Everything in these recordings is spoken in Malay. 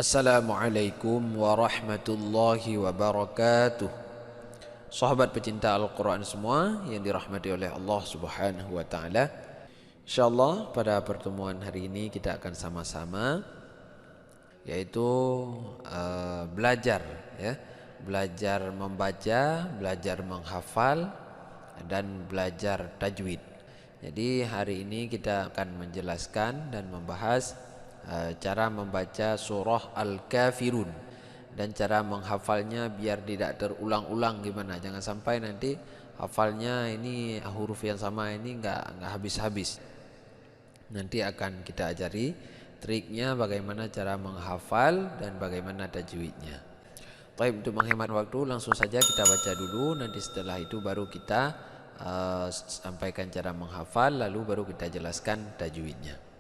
Assalamualaikum warahmatullahi wabarakatuh. Sahabat pecinta Al-Quran semua yang dirahmati oleh Allah Subhanahu wa ta'ala, InsyaAllah pada pertemuan hari ini kita akan sama-sama yaitu belajar belajar membaca, belajar menghafal dan belajar tajwid. Jadi hari ini kita akan menjelaskan dan membahas cara membaca surah Al-Kafirun dan cara menghafalnya biar tidak terulang-ulang gimana. Jangan sampai nanti hafalnya ini huruf yang sama ini nggak habis-habis. Nanti akan kita ajari triknya bagaimana cara menghafal dan bagaimana tajwidnya. Baik, untuk menghemat waktu langsung saja kita baca dulu, nanti setelah itu baru kita sampaikan cara menghafal, lalu baru kita jelaskan tajwidnya.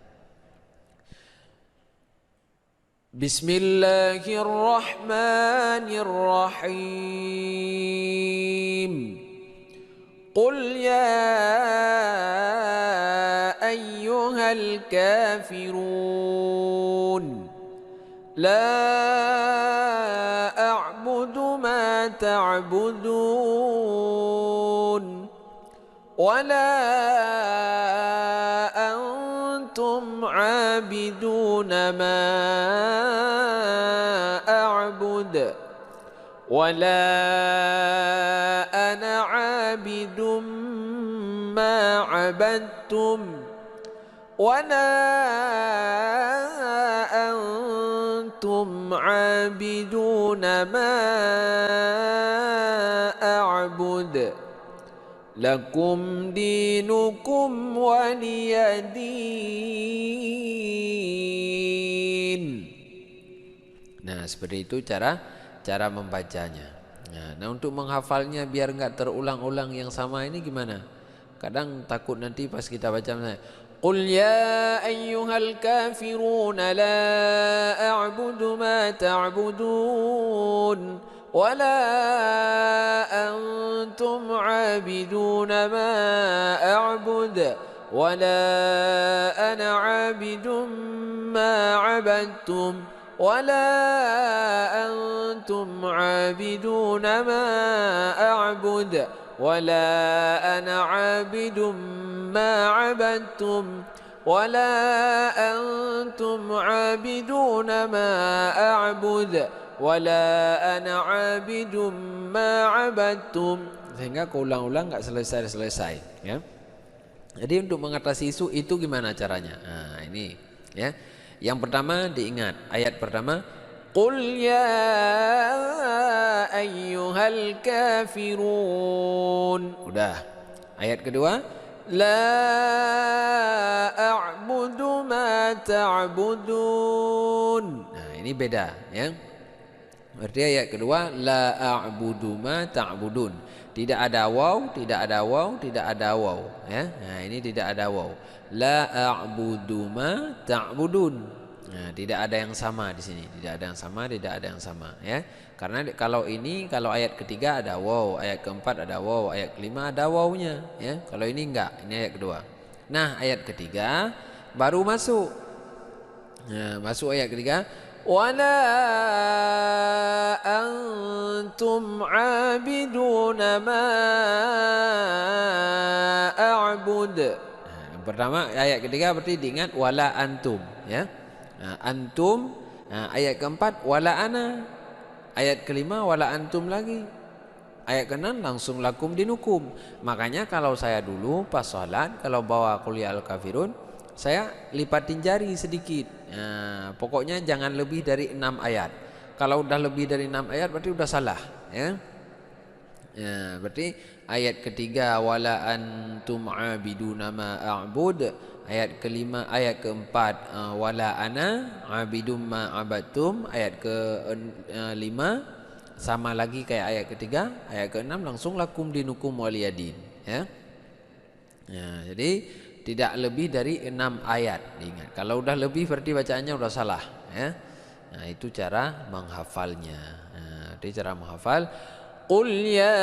Bismillahirrahmanirrahim. Qul ya ayyuhal kafirun la a'budu ma ta'budun wa la antum 'abiduna ma a'bud wa la ana 'abidum ma 'abadtum wa la antum 'abiduna ma a'bud lakum dinukum waliyadin. Nah, seperti itu cara membacanya. Nah, untuk menghafalnya biar enggak terulang-ulang yang sama ini gimana? Kadang takut nanti pas kita baca misalnya, Qul ya ayyuhal kafirun la a'budu ma ta'budun wa la antum 'abiduna ma a'bud wa la ana 'abidum ma 'abadtum wa la antum 'abiduna ma a'bud wa la ana 'abidum ma 'abadtum wa la antum 'abiduna ma a'bud wa la ana 'abidum ma 'abadtum, sehingga keulang-ulang enggak selesai ya. Jadi untuk mengatasi itu gimana caranya? Nah, ini ya. Yang pertama diingat ayat pertama, Qul ya ayyuhal kafirun. Udah. Ayat kedua, la a'budu ma ta'budun. Nah, ini beda ya. Berarti ayat kedua, la a'budu ma ta'budun. Tidak ada waw, tidak ada waw, tidak ada waw ya. Nah, ini tidak ada waw. La a'budu ma ta'budun. Nah, tidak ada yang sama di sini. Tidak ada yang sama, tidak ada yang sama ya. Karena kalau ayat ketiga ada waw, ayat keempat ada waw, ayat kelima ada wawnya ya. Kalau ini enggak, ini ayat kedua. Nah, ayat ketiga baru masuk. Nah, masuk ayat ketiga, wala antum 'abiduna ma a'bud. Nah, yang pertama ayat ketiga berarti diingat wala antum ya. Nah, antum, ayat keempat wala ana, ayat kelima wala antum lagi, ayat keenam langsung lakum dinukum. Makanya kalau saya dulu pas sholat kalau bawa qul ya al-kafirun, saya lipatin jari sedikit. Nah, pokoknya jangan lebih dari 6 ayat. Kalau udah lebih dari 6 ayat berarti udah salah ya. Ya, berarti ayat ketiga wala antum 'abiduna ma a'bud, ayat kelima, ayat keempat wala ana 'abidum ma 'abadtum, ayat kelima sama lagi kayak ayat ketiga, ayat keenam langsung lakum dinukum waliyadin ya. Ya, jadi tidak lebih dari 6 ayat diingat. Kalau udah lebih berarti bacaannya udah salah ya. Nah, itu cara menghafalnya. Nah, itu cara menghafal. Qul ya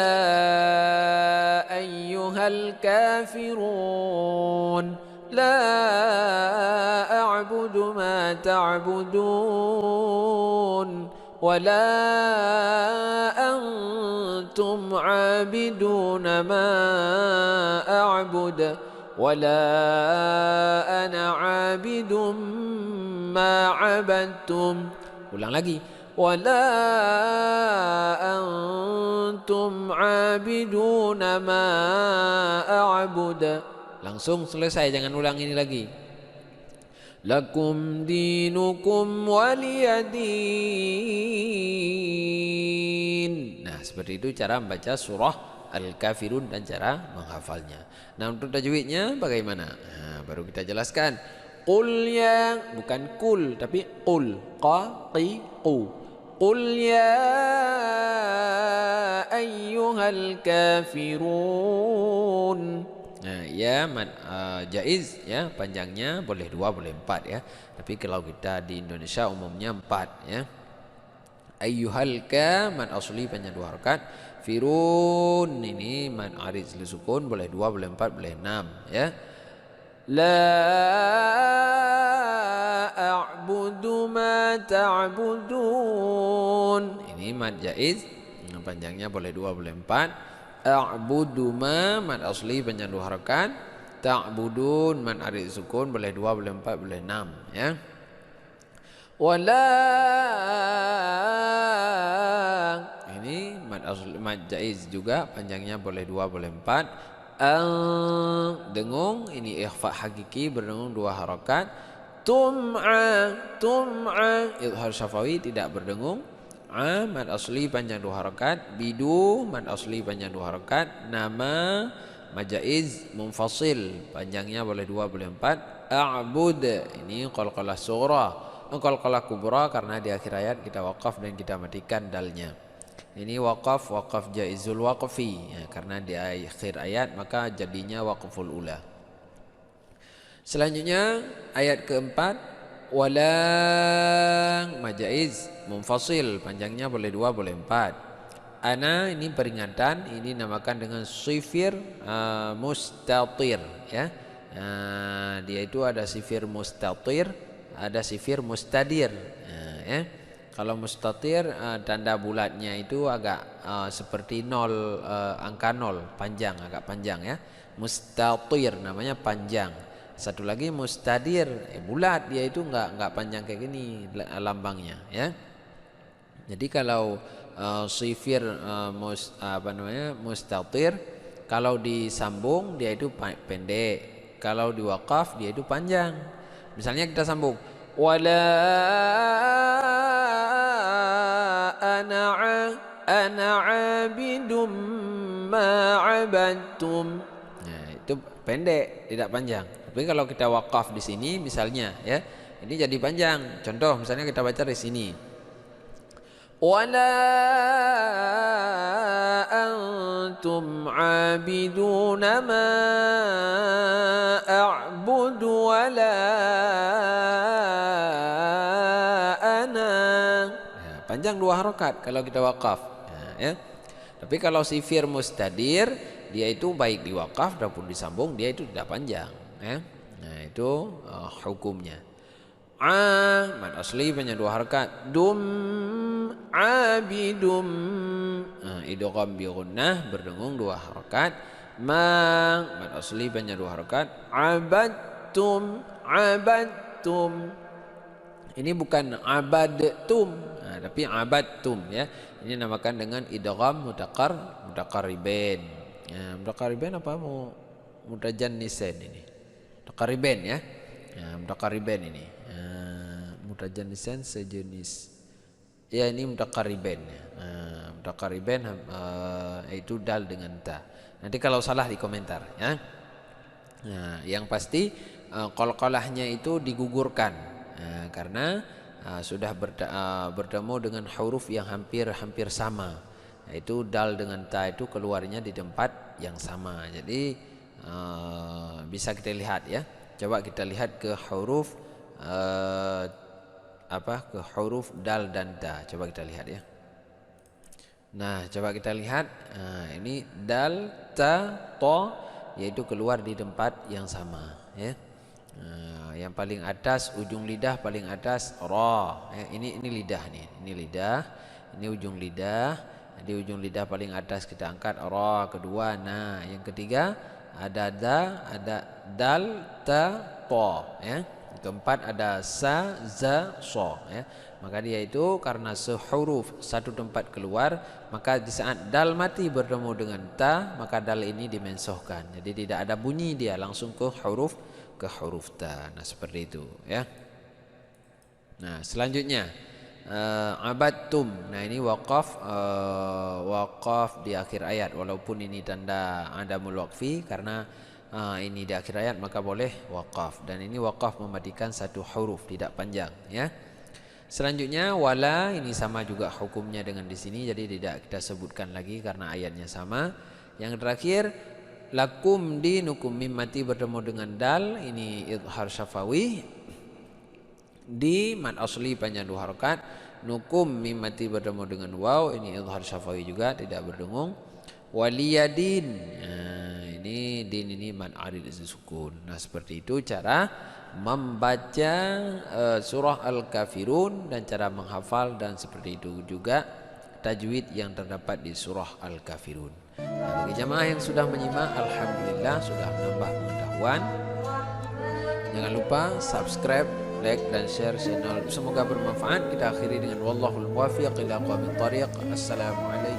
ayyuhal kafirun لا أعبد ما تعبدون ولا أنتم عابدون ما أعبد ولا أنا عابد ما عبدتم. Ulang lagi. ولا أنتم عابدون ما أعبد. Langsung selesai, jangan ulang ini lagi. Lakum dinukum waliyadin. Nah, seperti itu cara membaca surah Al-Kafirun dan cara menghafalnya. Nah, untuk tajwidnya bagaimana? Nah, baru kita jelaskan. Qul ya, bukan kul tapi qul, qa qi qu. Qul ya ayyuhal kafirun. Nah, ya jaiz ya, panjangnya boleh 2 boleh 4 ya. Tapi kalau kita di Indonesia umumnya 4 ya. Ayyuhal ka mad asli panjang 2 harakat. Firun ini mad arid sukun boleh 2 boleh 4 boleh 6 ya. La a'budu ma ta'budun. Ini mad jaiz, panjangnya boleh 2 boleh 4. A'budu ma mad asli panjang 2 harakat. Ta'budun mad arid sukun boleh 2 boleh 4 boleh 6 ya. Wala, ini mad asli mad jaiz juga, panjangnya boleh 2 boleh 4. Dengung, ini ikhfa hakiki berdengung 2 harakat. Tum'a idhar syafawi tidak berdengung. Mad asli panjang 2 harakat. Bidu mad asli panjang 2 harakat. Nama mad jaiz munfasil, panjangnya boleh 2 boleh 4. A'bud, ini qalqalah sughra. Qalqalah kubra karena di akhir ayat kita waqaf dan kita matikan dalnya. Ini waqaf jaizul waqfi ya, karena di akhir ayat maka jadinya waqful ula. Selanjutnya ayat keempat, walang majaiz munfasil, panjangnya boleh 2 boleh 4. Ana ini peringatan, ini namakan dengan sifir mustatir ya. Dia itu ada sifir mustatir, ada sifir mustadir ya. Kalau mustatir tanda bulatnya itu agak seperti 0, angka 0, panjang, agak panjang ya. Mustatir namanya panjang. Satu lagi mustadir, bulat, dia itu enggak panjang kayak gini lambangnya ya. Jadi kalau sifir mustatir, kalau disambung dia itu pendek, kalau diwaqaf dia itu panjang. Misalnya kita sambung wala ana abidum ma abadtum. Nah, itu pendek, tidak panjang. Tapi kalau kita wakaf di sini misalnya ya, ini jadi panjang. Contoh misalnya kita baca di sini. Wala antum abiduna ma a'budu wala ana. Panjang 2 harakat kalau kita wakaf ya. Tapi kalau sifir mustadir dia itu baik diwakaf ataupun disambung dia itu tidak panjang ya. Nah itu hukumnya. Mad asli panjang 2 harakat. Dum abidum, idgham bi gunnah berdengung 2 harakat. Mad asli panjang 2 harakat. Abadtum ini bukan abadtum, tapi abadtum ya. Ini namakan dengan idgham mutaqarribain. Ya, mutaqarribain apa mau mutajannisain ini? Mutaqarribain ya. Ya, mutaqarribain ini. Mutajannisain sejenis. Ya ini mutaqarribain ya. Mutaqarribain itu dal dengan ta. Nanti kalau salah di komentar ya. Nah, yang pasti qalqalahnya itu digugurkan. Karena sudah bertemu dengan huruf yang hampir sama, yaitu dal dengan ta itu keluarnya di tempat yang sama. Jadi bisa kita lihat ya. Coba kita lihat ke huruf ke huruf dal dan ta. Coba kita lihat ya. Nah, coba kita lihat. Ini dal, ta, to, yaitu keluar di tempat yang sama ya. Yang paling atas, ujung lidah paling atas ra. Ini lidah nih. Ini lidah, ini ujung lidah. Di ujung lidah paling atas kita angkat ra kedua. Nah, yang ketiga ada da, ada dal, ta, ta ya. Keempat ada sa, za, so ya. Maka dia itu karena sehuruf satu tempat keluar, maka di saat dal mati bertemu dengan ta, maka dal ini dimensohkan. Jadi tidak ada bunyi, dia langsung ke huruf ta. Nah, seperti itu ya. Nah, selanjutnya abadtum. Nah, ini waqaf di akhir ayat, walaupun ini tanda adamul waqfi karena ini di akhir ayat maka boleh waqaf, dan ini waqaf mematikan satu huruf, tidak panjang ya. Selanjutnya wala, ini sama juga hukumnya dengan di sini, jadi tidak kita sebutkan lagi karena ayatnya sama. Yang terakhir lakum dinukum, mim mati bertemu dengan dal, ini idhar syafawi. Di mad asli panjang 2 harakat. Nukum mim mati bertemu dengan waw, ini idhar syafawi juga, tidak berdengung. Waliyadin, ini din ini mad arid sukun. Nah, seperti itu cara membaca surah Al-Kafirun dan cara menghafal, dan seperti itu juga tajwid yang terdapat di surah Al-Kafirun. Nah, bagi jamaah yang sudah menyimak, alhamdulillah sudah menambah pengetahuan. Jangan lupa subscribe, like dan share channel. Semoga bermanfaat. Kita akhiri dengan wallahul muwaffiq ila aqwamit thariq. Assalamualaikum